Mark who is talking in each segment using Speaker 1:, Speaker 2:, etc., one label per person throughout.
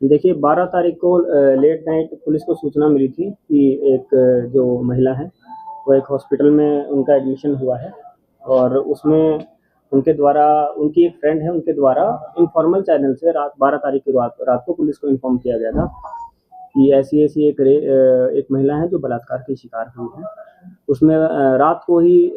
Speaker 1: देखिए 12 तारीख को लेट नाइट पुलिस को सूचना मिली थी कि एक जो महिला है, वो एक हॉस्पिटल में उनका एडमिशन हुआ है और उसमें उनके द्वारा उनकी एक फ्रेंड है, उनके द्वारा इनफॉर्मल चैनल से रात 12 तारीख की रात रात को पुलिस को इन्फॉर्म किया गया था कि ऐसी-ऐसी एक महिला है जो बलात्कार की शिकार हुई है। उसमें रात को ही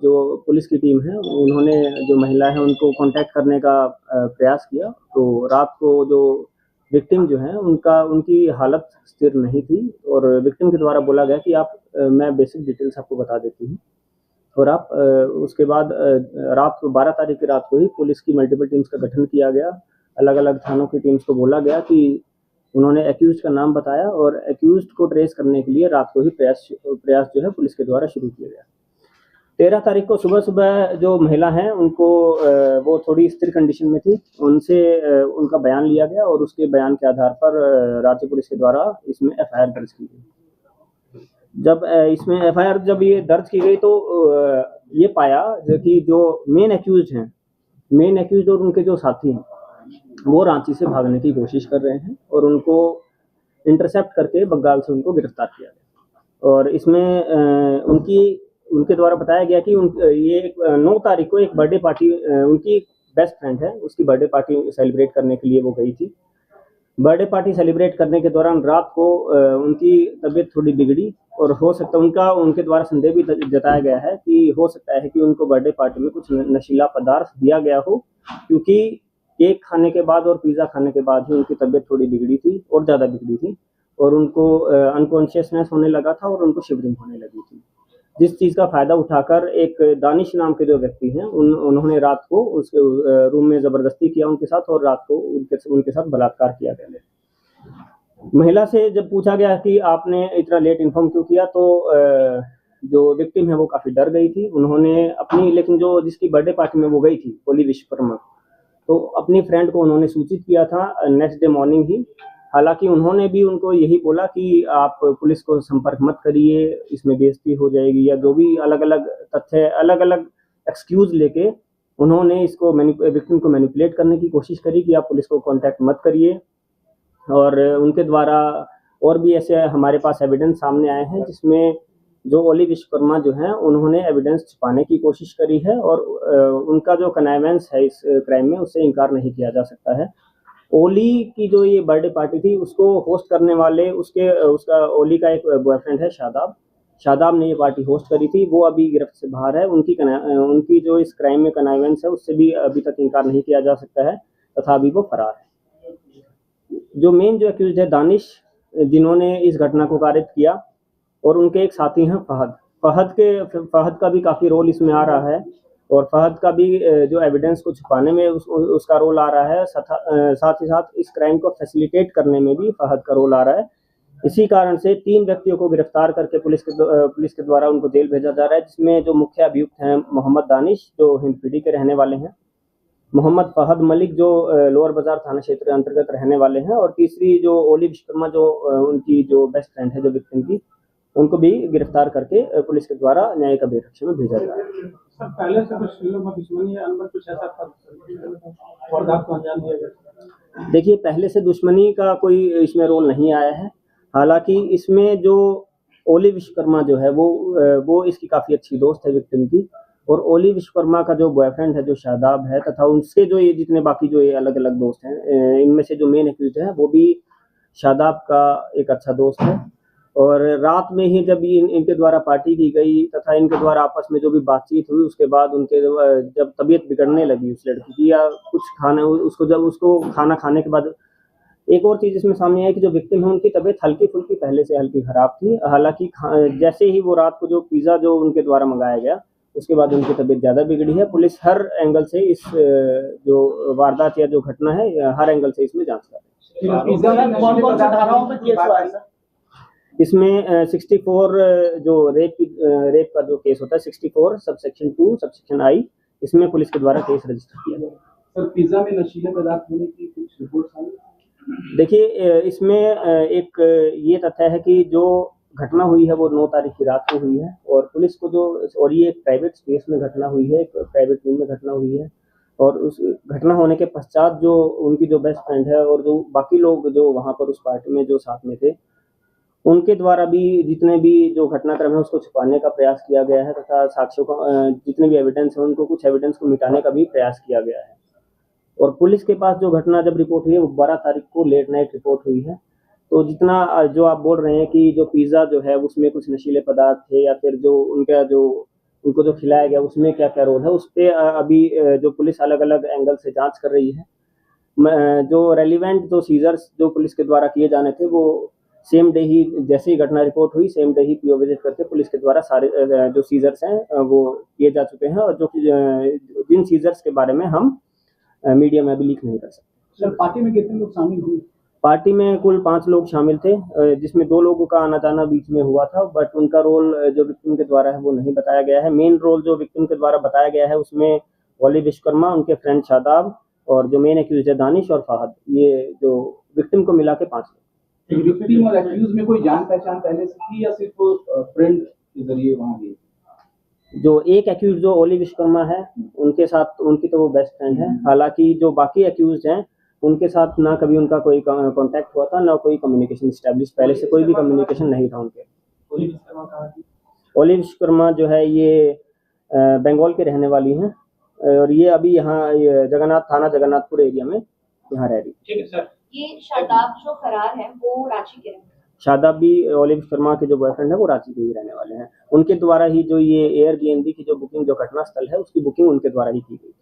Speaker 1: जो पुलिस की टीम है, उन्होंने जो महिला है उनको कॉन्टैक्ट करने का प्रयास किया। तो रात को जो विक्टिम जो है उनकी हालत स्थिर नहीं थी और विक्टिम के द्वारा बोला गया कि मैं बेसिक डिटेल्स आपको बता देती हूँ और उसके बाद रात को 12 तारीख की रात को ही पुलिस की मल्टीपल टीम्स का गठन किया गया। अलग-अलग थानों की टीम्स को बोला गया कि उन्होंने एक्यूज़्ड का नाम बताया और एक्यूज़्ड को ट्रेस करने के लिए रात को ही प्रयास जो है पुलिस के द्वारा शुरू किया गया। 13 तारीख को सुबह-सुबह जो महिला हैं उनको वो थोड़ी स्थिर कंडीशन में थी, उनसे उनका बयान लिया गया और उसके बयान के आधार पर राज्य पुलिस के द्वारा इसमें एफआईआर दर्ज की गई। जब इसमें एफआईआर जब ये दर्ज की गई तो ये पाया कि जो मेन एक्यूज़्ड और उनके जो साथी हैं, वो रांची से भागने की कोशिश कर रहे हैं और उनको इंटरसेप्ट करके बंगाल से उनको गिरफ्तार किया गया। और इसमें उनके द्वारा बताया गया कि ये 9 तारीख को एक बर्थडे पार्टी उनकी बेस्ट फ्रेंड है, उसकी बर्थडे पार्टी सेलिब्रेट करने के लिए वो गई थी। बर्थडे पार्टी सेलिब्रेट करने के दौरान रात को उनकी तबीयत थोड़ी बिगड़ी और हो सकता है उनके द्वारा संदेह भी जताया गया है कि हो सकता है कि उनको बर्थडे पार्टी में कुछ नशीला पदार्थ दिया गया हो, क्योंकि केक खाने के बाद और पिज़्ज़ा खाने के बाद ही उनकी तबीयत थोड़ी बिगड़ी थी और ज़्यादा बिगड़ी थी और उनको अनकॉन्शियसनेस होने लगा था और उनको शिवरिंग होने लगी थी। जिस चीज़ का फ़ायदा उठाकर एक दानिश नाम के जो व्यक्ति हैं उन्होंने रात को उसके रूम में ज़बरदस्ती किया उनके साथ और रात को उनके साथ बलात्कार किया पहले। महिला से जब पूछा गया कि आपने इतना लेट इन्फॉर्म क्यों किया तो जो विक्टिम है वो काफ़ी डर गई थी। उन्होंने लेकिन जो जिसकी बर्थडे पार्टी में वो गई थी, पोली विश्वकर्मा, तो अपनी फ्रेंड को उन्होंने सूचित किया था नेक्स्ट डे मॉर्निंग ही। हालाँकि उन्होंने भी उनको यही बोला कि आप पुलिस को संपर्क मत करिए, इसमें बेइज़्ज़ती हो जाएगी या जो भी अलग-अलग तथ्य अलग-अलग एक्सक्यूज़ लेके उन्होंने इसको विक्टिम को मैनिपुलेट करने की कोशिश करी कि आप पुलिस को कॉन्टैक्ट मत करिए। और उनके द्वारा और भी ऐसे हमारे पास एविडेंस सामने आए हैं जिसमें जो ओली विश्वकर्मा जो हैं उन्होंने एविडेंस छुपाने की कोशिश करी है और उनका जो कनाइवेंस है इस क्राइम में उससे इनकार नहीं किया जा सकता है। ओली की जो ये बर्थडे पार्टी थी उसको होस्ट करने वाले उसका ओली का एक बॉयफ्रेंड है शादाब। शादाब ने ये पार्टी होस्ट करी थी, वो अभी गिरफ्त से बाहर है। उनकी जो इस क्राइम में कनाइवेंस है उससे भी अभी तक इनकार नहीं किया जा सकता है तथा अभी वो फरार है। जो मेन जो एक्यूज्ड है दानिश, जिन्होंने इस घटना को कारित किया और उनके एक साथी हैं फहद। फहद का भी काफ़ी रोल इसमें आ रहा है और फहद का भी जो एविडेंस को छुपाने में उसका रोल आ रहा है, साथ ही साथ इस क्राइम को फैसिलिटेट करने में भी फहद का रोल आ रहा है। इसी कारण से 3 व्यक्तियों को गिरफ्तार करके पुलिस के द्वारा उनको जेल भेजा जा रहा है, जिसमें जो मुख्य अभियुक्त हैं मोहम्मद दानिश जो हिंदपीढ़ी के रहने वाले हैं, मोहम्मद फहद मलिक जो लोअर बाजार थाना क्षेत्र अंतर्गत रहने वाले हैं और तीसरी जो ओली विश्वकर्मा जो उनकी जो बेस्ट फ्रेंड है जो विक्टिम की, उनको भी गिरफ्तार करके पुलिस के द्वारा न्यायिक अभिरक्षा में भेजा जा रहा है।
Speaker 2: सर पहले से कुछ दुश्मनी या अंदर कुछ ऐसा वारदात को अंजाम दिया गया?
Speaker 1: देखिए पहले से दुश्मनी का कोई इसमें रोल नहीं आया है। हालाँकि इसमें जो ओली विश्वकर्मा जो है वो इसकी काफ़ी अच्छी दोस्त है विक्टिम की और ओली विश्वकर्मा का जो बॉयफ्रेंड है जो शादाब है तथा उसके जो ये जितने बाकी जो ये अलग-अलग दोस्त हैं, इनमें से जो मेन एक्यूज़्ड है वो भी शादाब का एक अच्छा दोस्त है। और रात में ही जब इनके द्वारा पार्टी की गई तथा इनके द्वारा आपस में जो भी बातचीत हुई उसके बाद उनके जब तबीयत बिगड़ने लगी उस लड़की की या कुछ उसको खाना खाने के बाद एक और चीज़ इसमें सामने आई कि जो विक्टिम है उनकी तबीयत हल्की-फुल्की पहले से हल्की खराब थी। हालाँकि जैसे ही वो रात को जो पिज़्ज़ा जो उनके द्वारा मँगाया गया, उसके बाद उनकी तबीयत ज़्यादा बिगड़ी है। पुलिस हर एंगल से इस जो वारदात या जो घटना है, हर एंगल से इसमें जाँच कर रही है।
Speaker 2: पिज़्ज़ा में कौन-कौन से धाराओं में केस हुआ है सर?
Speaker 1: इसमें 64 जो रेप का जो केस होता है 64 सबसेक्शन 2 सबसेक्शन I, इसमें पुलिस के द्वारा केस रजिस्टर किया गया।
Speaker 2: सर पिज़्ज़ा में नशीले पदार्थ होने की कुछ रिपोर्ट्स आई?
Speaker 1: देखिए इसमें एक ये तथ्य है कि जो घटना हुई है वो 9 तारीख की रात को हुई है और पुलिस को और ये एक प्राइवेट स्पेस में घटना हुई है, एक प्राइवेट रूम में घटना हुई है। और उस घटना होने के पश्चात जो उनकी जो बेस्ट फ्रेंड है और जो बाकी लोग जो वहाँ पर उस पार्टी में जो साथ में थे, उनके द्वारा भी जितने भी जो घटनाक्रम है उसको छुपाने का प्रयास किया गया है तथा साक्ष्यों का जितने भी एविडेंस हैं उनको कुछ एविडेंस को मिटाने का भी प्रयास किया गया है। और पुलिस के पास जो घटना जब रिपोर्ट हुई है वो 12 तारीख को लेट नाइट रिपोर्ट हुई है। तो जितना जो आप बोल रहे हैं कि जो पिज़्ज़ा जो है उसमें कुछ नशीले पदार्थ थे या फिर जो उनका जो उनको जो खिलाया गया उसमें क्या-क्या रोल है, उस पे अभी जो पुलिस अलग-अलग एंगल से जाँच कर रही है। जो रेलेवेंट जो सीज़र्स जो पुलिस के द्वारा किए जाने थे वो सेम डे ही जैसे ही घटना रिपोर्ट हुई सेम डे ही पीओ विजिट करके पुलिस के द्वारा सारे जो सीज़र्स हैं वो किए जा चुके हैं और जो कि जिन सीज़र्स के बारे में हम मीडिया में अभी लीक नहीं कर सकते।
Speaker 2: सर पार्टी में कितने लोग शामिल हुए?
Speaker 1: पार्टी में कुल 5 लोग शामिल थे, जिसमें 2 लोगों का आना-जाना बीच में हुआ था, बट उनका रोल जो विक्टिम के द्वारा है वो नहीं बताया गया है। मेन रोल जो विक्टिम के द्वारा बताया गया है उसमें ओली विश्वकर्मा, उनके फ्रेंड शादाब और जो मेन एक्यूज़ है दानिश और फहद, ये जो विक्टिम को मिला के 5 लोग।
Speaker 2: विक्टिम और एक्यूज में कोई जान पहचान पहले से थी या सिर्फ फ्रेंड के जरिए वहां गई?
Speaker 1: जो एक एक्यूज़ जो ओली विश्वकर्मा है, उनके साथ उनकी तो वो बेस्ट फ्रेंड है। हालाँकि जो बाकी एक्यूज़्ड हैं, उनके साथ ना कभी उनका कोई कॉन्टैक्ट हुआ था, ना कोई कम्युनिकेशन एस्टेब्लिश पहले से कोई भी कम्युनिकेशन नहीं था उनके।
Speaker 2: ओली विश्वकर्मा कहाँ की?
Speaker 1: ओली विश्वकर्मा जो है ये बंगाल की रहने वाली हैं और ये अभी यहाँ ये जगन्नाथ थाना जगन्नाथपुर एरिया में यहाँ रह रही है।
Speaker 2: ठीक है सर।
Speaker 3: ये शादाब जो फरार है वो रांची के रहने वाले हैं।
Speaker 1: शादाब भी ओली विश्वकर्मा के जो बॉयफ्रेंड है वो रांची के ही रहने वाले हैं। उनके द्वारा ही जो ये एयरबीएनबी की जो बुकिंग जो घटना स्थल है उसकी बुकिंग उनके द्वारा ही की गई।